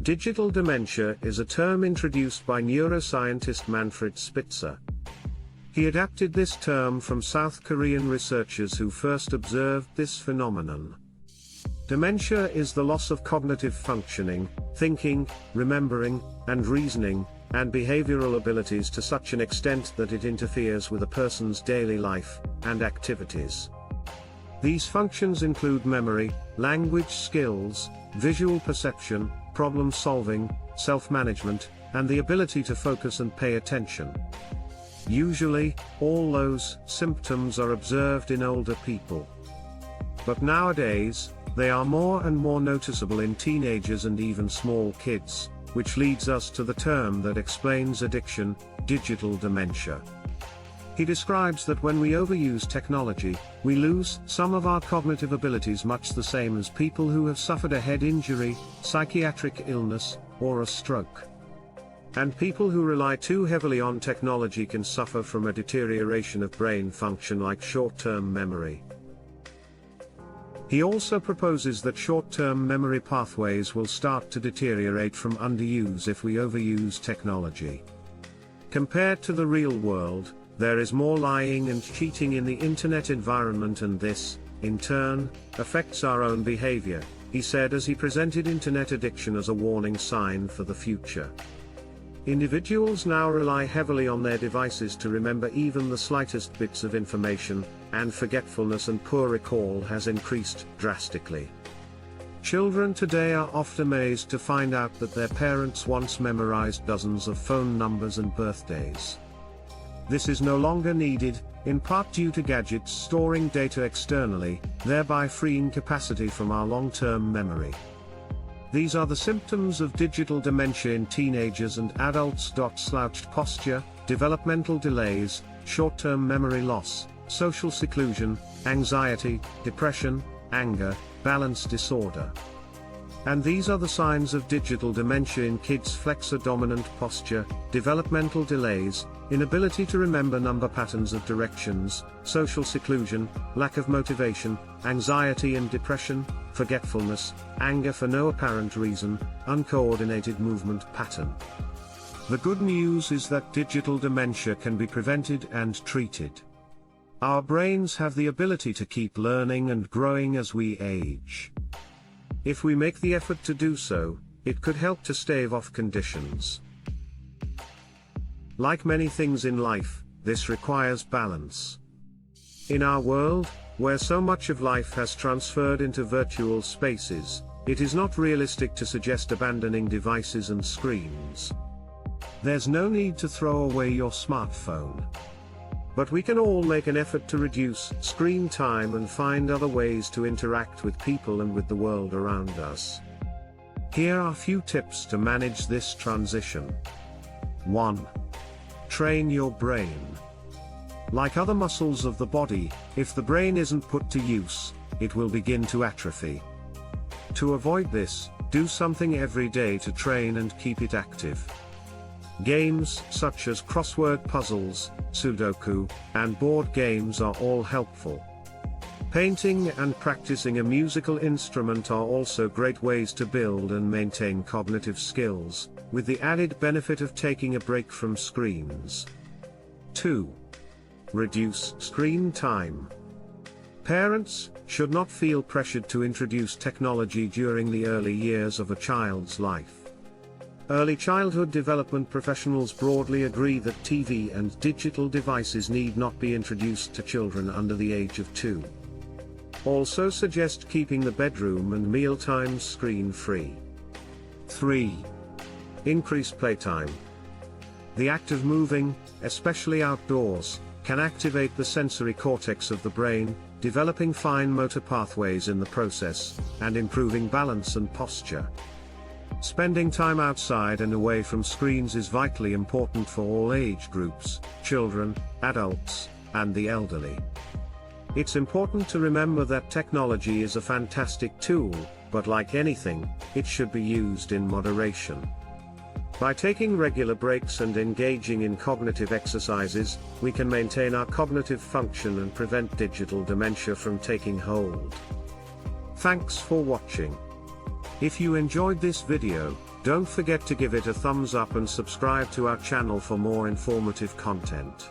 Digital dementia is a term introduced by neuroscientist Manfred Spitzer. He adapted this term from South Korean researchers who first observed this phenomenon. Dementia is the loss of cognitive functioning, thinking, remembering, and reasoning, and behavioral abilities to such an extent that it interferes with a person's daily life and activities. These functions include memory, language skills, visual perception, problem solving, self-management, and the ability to focus and pay attention. Usually, all those symptoms are observed in older people. But nowadays, they are more and more noticeable in teenagers and even small kids, which leads us to the term that explains addiction, digital dementia. He describes that when we overuse technology, we lose some of our cognitive abilities, much the same as people who have suffered a head injury, psychiatric illness, or a stroke. And people who rely too heavily on technology can suffer from a deterioration of brain function like short-term memory. He also proposes that short-term memory pathways will start to deteriorate from underuse if we overuse technology. Compared to the real world, there is more lying and cheating in the internet environment, and this, in turn, affects our own behavior, he said as he presented internet addiction as a warning sign for the future. Individuals now rely heavily on their devices to remember even the slightest bits of information, and forgetfulness and poor recall has increased drastically. Children today are often amazed to find out that their parents once memorized dozens of phone numbers and birthdays. This is no longer needed, in part due to gadgets storing data externally, thereby freeing capacity from our long-term memory. These are the symptoms of digital dementia in teenagers and adults. Slouched posture, developmental delays, short-term memory loss, social seclusion, anxiety, depression, anger, balance disorder. And these are the signs of digital dementia in kids: flexor-dominant posture, developmental delays, inability to remember number patterns of directions, social seclusion, lack of motivation, anxiety and depression, forgetfulness, anger for no apparent reason, uncoordinated movement pattern. The good news is that digital dementia can be prevented and treated. Our brains have the ability to keep learning and growing as we age. If we make the effort to do so, it could help to stave off conditions. Like many things in life, this requires balance. In our world, where so much of life has transferred into virtual spaces, it is not realistic to suggest abandoning devices and screens. There's no need to throw away your smartphone. But we can all make an effort to reduce screen time and find other ways to interact with people and with the world around us. Here are a few tips to manage this transition. 1. Train your brain. Like other muscles of the body, if the brain isn't put to use, it will begin to atrophy. To avoid this, do something every day to train and keep it active. Games such as crossword puzzles, Sudoku, and board games are all helpful. Painting and practicing a musical instrument are also great ways to build and maintain cognitive skills, with the added benefit of taking a break from screens. 2. Reduce screen time. Parents should not feel pressured to introduce technology during the early years of a child's life. Early childhood development professionals broadly agree that TV and digital devices need not be introduced to children under the age of 2. Also suggest keeping the bedroom and mealtimes screen-free. 3. Increase playtime. The act of moving, especially outdoors, can activate the sensory cortex of the brain, developing fine motor pathways in the process, and improving balance and posture. Spending time outside and away from screens is vitally important for all age groups, children, adults, and the elderly. It's important to remember that technology is a fantastic tool, but like anything, it should be used in moderation. By taking regular breaks and engaging in cognitive exercises, we can maintain our cognitive function and prevent digital dementia from taking hold. Thanks for watching. If you enjoyed this video, Don't forget to give it a thumbs up and subscribe to our channel for more informative content.